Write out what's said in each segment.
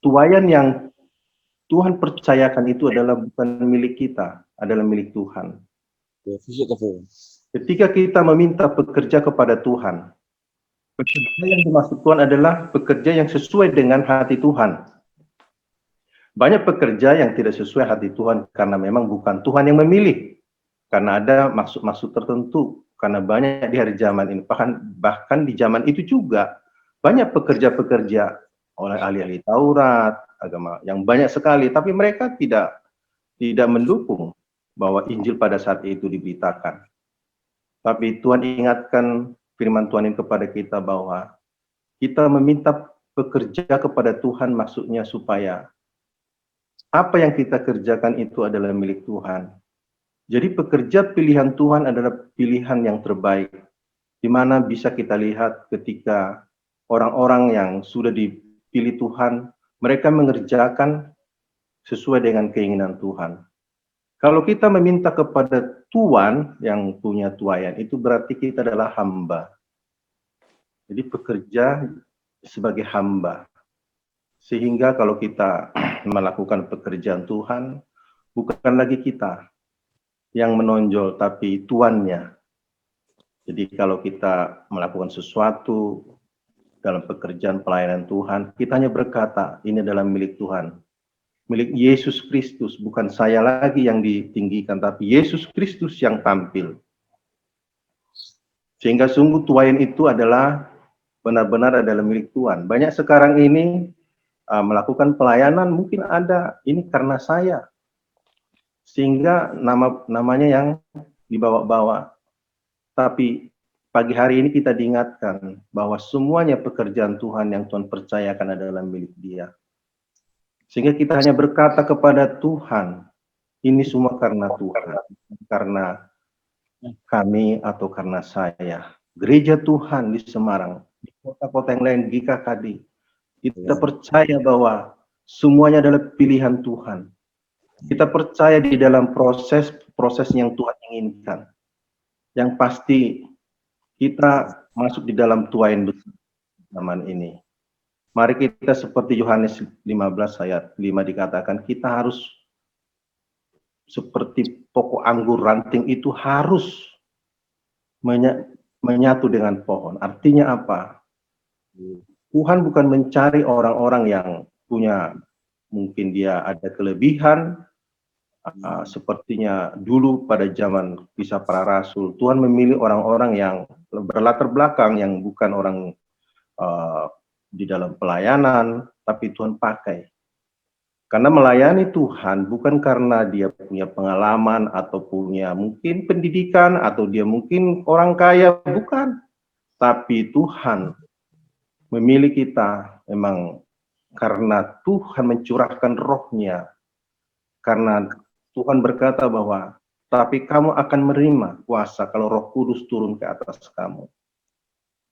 tuayan yang Tuhan percayakan itu adalah bukan milik kita, adalah milik Tuhan. Ketika kita meminta pekerja kepada Tuhan, pekerja yang dimaksud Tuhan adalah pekerja yang sesuai dengan hati Tuhan. Banyak pekerja yang tidak sesuai hati Tuhan karena memang bukan Tuhan yang memilih. Karena ada maksud-maksud tertentu. Karena banyak di hari zaman ini, bahkan di zaman itu juga, banyak pekerja-pekerja oleh ahli-ahli Taurat, agama yang banyak sekali, tapi mereka tidak mendukung bahwa Injil pada saat itu diberitakan. Tapi Tuhan ingatkan firman Tuhan ini kepada kita bahwa kita meminta pekerja kepada Tuhan, maksudnya supaya apa yang kita kerjakan itu adalah milik Tuhan. Jadi pekerja pilihan Tuhan adalah pilihan yang terbaik, di mana bisa kita lihat ketika orang-orang yang sudah dipilih Tuhan, mereka mengerjakan sesuai dengan keinginan Tuhan. Kalau kita meminta kepada Tuhan yang punya tuayan, itu berarti kita adalah hamba. Jadi pekerja sebagai hamba. Sehingga kalau kita melakukan pekerjaan Tuhan, bukan lagi kita yang menonjol, tapi Tuannya. Jadi kalau kita melakukan sesuatu dalam pekerjaan pelayanan Tuhan, kita hanya berkata, ini adalah milik Tuhan. Milik Yesus Kristus, bukan saya lagi yang ditinggikan, tapi Yesus Kristus yang tampil. Sehingga sungguh tuayan itu adalah benar-benar adalah milik Tuhan. Banyak sekarang ini melakukan pelayanan, mungkin ada, ini karena saya. Sehingga namanya yang dibawa-bawa. Tapi pagi hari ini kita diingatkan bahwa semuanya pekerjaan Tuhan yang Tuhan percayakan adalah milik Dia. Sehingga kita hanya berkata kepada Tuhan, ini semua karena Tuhan, karena kami atau karena saya. Gereja Tuhan di Semarang, di kota-kota yang lain, GKKD, kita percaya bahwa semuanya adalah pilihan Tuhan. Kita percaya di dalam proses yang Tuhan inginkan. Yang pasti kita masuk di dalam tuayan besar zaman ini. Mari kita seperti Yohanes 15 ayat 5 dikatakan, kita harus seperti pokok anggur ranting itu harus menyatu dengan pohon. Artinya apa? Tuhan bukan mencari orang-orang yang punya, mungkin dia ada kelebihan, sepertinya dulu pada zaman kisah para rasul. Tuhan memilih orang-orang yang berlatar belakang, yang bukan orang di dalam pelayanan, tapi Tuhan pakai. Karena melayani Tuhan bukan karena dia punya pengalaman atau punya mungkin pendidikan atau dia mungkin orang kaya, bukan. Tapi Tuhan memilih kita memang karena Tuhan mencurahkan roh-Nya. Karena Tuhan berkata bahwa tapi kamu akan menerima kuasa kalau Roh Kudus turun ke atas kamu.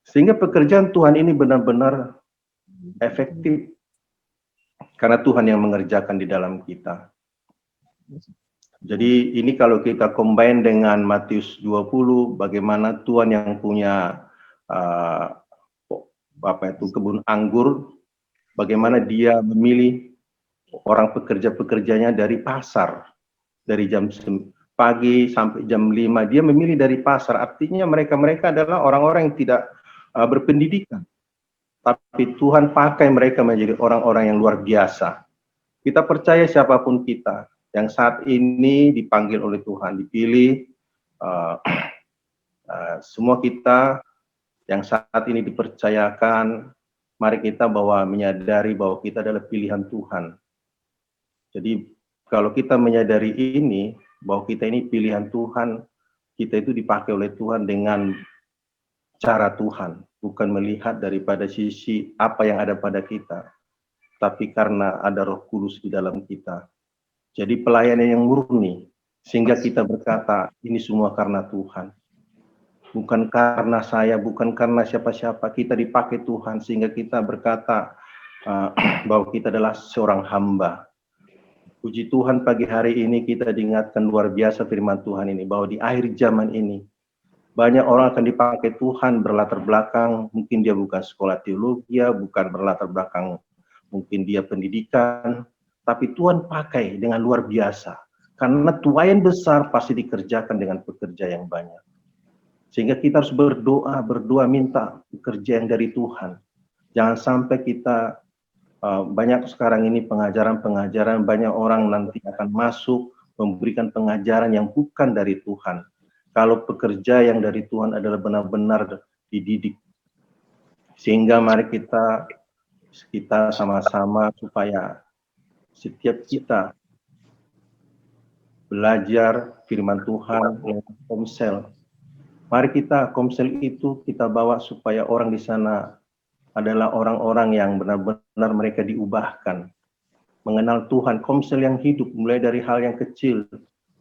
Sehingga pekerjaan Tuhan ini benar-benar efektif karena Tuhan yang mengerjakan di dalam kita. Jadi ini kalau kita combine dengan Matius 20, bagaimana Tuhan yang punya kebun anggur, bagaimana dia memilih orang pekerja-pekerjanya dari pasar, dari jam pagi sampai jam 5, dia memilih dari pasar. Artinya mereka adalah orang-orang yang tidak berpendidikan. Tapi Tuhan pakai mereka menjadi orang-orang yang luar biasa. Kita percaya siapapun kita yang saat ini dipanggil oleh Tuhan, dipilih, semua kita yang saat ini dipercayakan, mari kita menyadari bahwa kita adalah pilihan Tuhan. Jadi kalau kita menyadari ini, bahwa kita ini pilihan Tuhan, kita itu dipakai oleh Tuhan dengan cara Tuhan, bukan melihat daripada sisi apa yang ada pada kita, tapi karena ada Roh Kudus di dalam kita. Jadi pelayanan yang murni, sehingga kita berkata, ini semua karena Tuhan. Bukan karena saya, bukan karena siapa-siapa, kita dipakai Tuhan, sehingga kita berkata bahwa kita adalah seorang hamba. Puji Tuhan, pagi hari ini kita diingatkan luar biasa firman Tuhan ini, bahwa di akhir zaman ini, banyak orang akan dipakai Tuhan berlatar belakang, mungkin dia bukan sekolah teologi, bukan berlatar belakang mungkin dia pendidikan, tapi Tuhan pakai dengan luar biasa. Karena tuayan besar pasti dikerjakan dengan pekerja yang banyak. Sehingga kita harus berdoa minta pekerja yang dari Tuhan. Jangan sampai kita banyak sekarang ini pengajaran-pengajaran, banyak orang nanti akan masuk memberikan pengajaran yang bukan dari Tuhan. Kalau pekerja yang dari Tuhan adalah benar-benar dididik. Sehingga mari kita sama-sama supaya setiap kita belajar firman Tuhan yang komsel. Mari komsel itu kita bawa supaya orang di sana adalah orang-orang yang benar-benar mereka diubahkan. Mengenal Tuhan, komsel yang hidup, mulai dari hal yang kecil,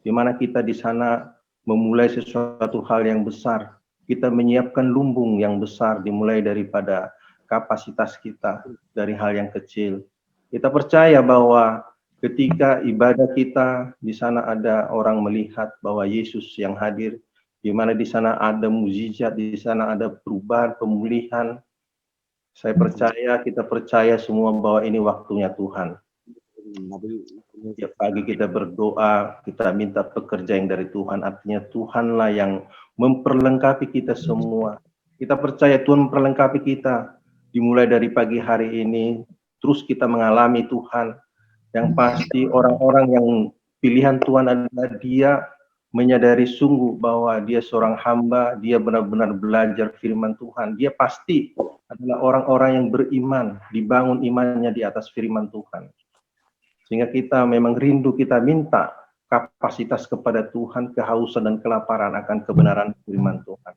di mana kita di sana memulai sesuatu hal yang besar. Kita menyiapkan lumbung yang besar, dimulai daripada kapasitas kita, dari hal yang kecil. Kita percaya bahwa ketika ibadah kita, di sana ada orang melihat bahwa Yesus yang hadir, di mana di sana ada mukjizat, di sana ada perubahan, pemulihan. Kita percaya semua bahwa ini waktunya Tuhan. Tiap pagi kita berdoa, kita minta pekerja yang dari Tuhan, artinya Tuhanlah yang memperlengkapi kita semua. Kita percaya Tuhan memperlengkapi kita, dimulai dari pagi hari ini, terus kita mengalami Tuhan. Yang pasti orang-orang yang pilihan Tuhan adalah dia menyadari sungguh bahwa dia seorang hamba, dia benar-benar belajar firman Tuhan. Dia pasti adalah orang-orang yang beriman, dibangun imannya di atas firman Tuhan. Sehingga kita memang rindu, kita minta kapasitas kepada Tuhan, kehausan dan kelaparan akan kebenaran firman Tuhan.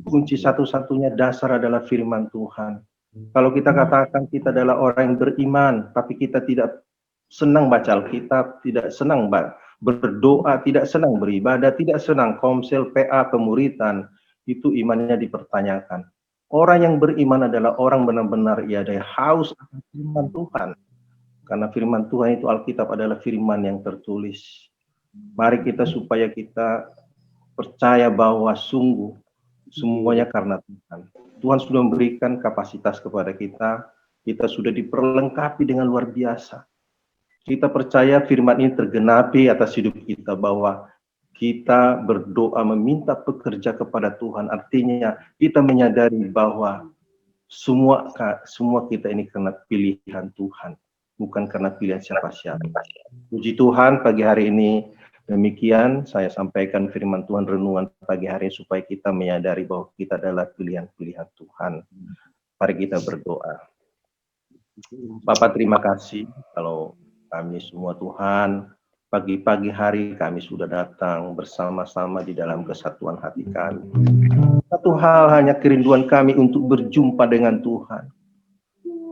Kunci satu-satunya dasar adalah firman Tuhan. Kalau kita katakan kita adalah orang yang beriman, tapi kita tidak senang baca Alkitab, tidak senang berdoa, tidak senang beribadah, tidak senang komsel, PA, pemuritan, itu imannya dipertanyakan. Orang yang beriman adalah orang benar-benar ia ada haus akan firman Tuhan. Karena firman Tuhan itu Alkitab adalah firman yang tertulis. Mari supaya kita percaya bahwa sungguh semuanya karena Tuhan. Tuhan sudah memberikan kapasitas kepada kita sudah diperlengkapi dengan luar biasa. Kita percaya firman ini tergenapi atas hidup kita, bahwa kita berdoa meminta pekerja kepada Tuhan, artinya kita menyadari bahwa semua kita ini karena pilihan Tuhan, bukan karena pilihan siapa-siapa. Puji Tuhan, pagi hari ini demikian saya sampaikan firman Tuhan renungan pagi hari ini, supaya kita menyadari bahwa kita adalah pilihan-pilihan Tuhan. Mari kita berdoa. Bapak, terima kasih kalau kami semua Tuhan, pagi-pagi hari kami sudah datang bersama-sama di dalam kesatuan hati kami. Satu hal hanya kerinduan kami untuk berjumpa dengan Tuhan,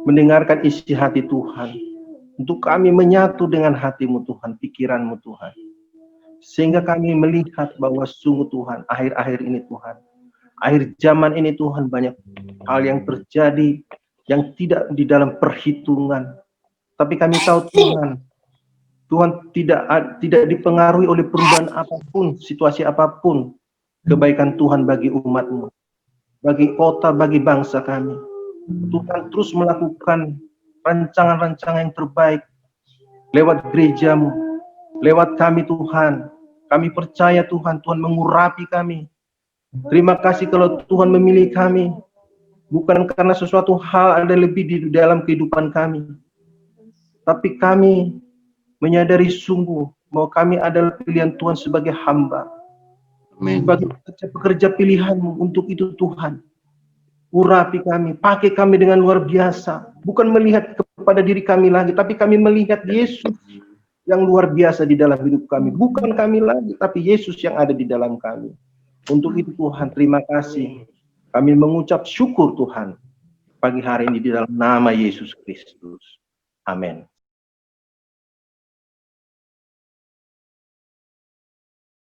mendengarkan isi hati Tuhan, untuk kami menyatu dengan hati-Mu Tuhan, pikiran-Mu Tuhan. Sehingga kami melihat bahwa sungguh Tuhan, akhir-akhir ini Tuhan, akhir zaman ini Tuhan, banyak hal yang terjadi yang tidak di dalam perhitungan. Tapi kami tahu Tuhan tidak dipengaruhi oleh perubahan apapun, situasi apapun. Kebaikan Tuhan bagi umat-Mu, bagi kota, bagi bangsa kami. Tuhan terus melakukan rancangan-rancangan yang terbaik lewat gereja-Mu, lewat kami Tuhan. Kami percaya Tuhan mengurapi kami. Terima kasih kalau Tuhan memilih kami, bukan karena sesuatu hal ada lebih di dalam kehidupan kami, tapi kami menyadari sungguh bahwa kami adalah pilihan Tuhan sebagai hamba. Amen. Sebagai pekerja pilihan-Mu untuk itu Tuhan. Urapi kami, pakai kami dengan luar biasa. Bukan melihat kepada diri kami lagi, tapi kami melihat Yesus yang luar biasa di dalam hidup kami. Bukan kami lagi, tapi Yesus yang ada di dalam kami. Untuk itu Tuhan, terima kasih. Kami mengucap syukur Tuhan pagi hari ini di dalam nama Yesus Kristus. Amin.